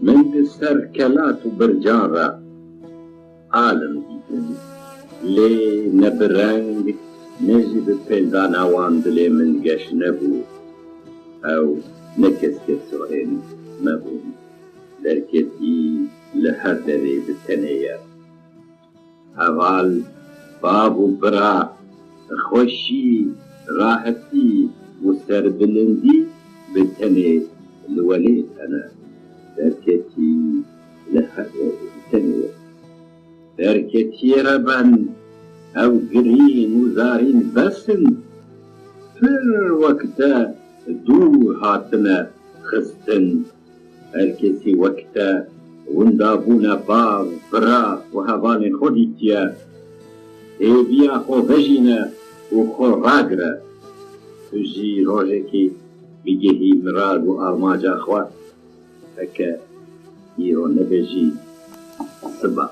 من بسركلات وبرجارة عالم ديدن لي نبرنگ نجد پیدا نوان دلي من گش نبو او نكس كسوهن مبو دركتي لحدري بالتنية اول بابو برا خوشي راحتي وسربلندي بالتنية الوليد انا دركتي لحدري بالتنية دركتي ربن او قرين وزارين بسن فر وقتا دور هاتنا خستن هركسي وقتا وندابونا باغ برا وهبان خوديتيا ايبيا خو بجينا وخو راقرا تجي روجكي بيجي مراد وارماجا خوا هكا يرو نبجي صبا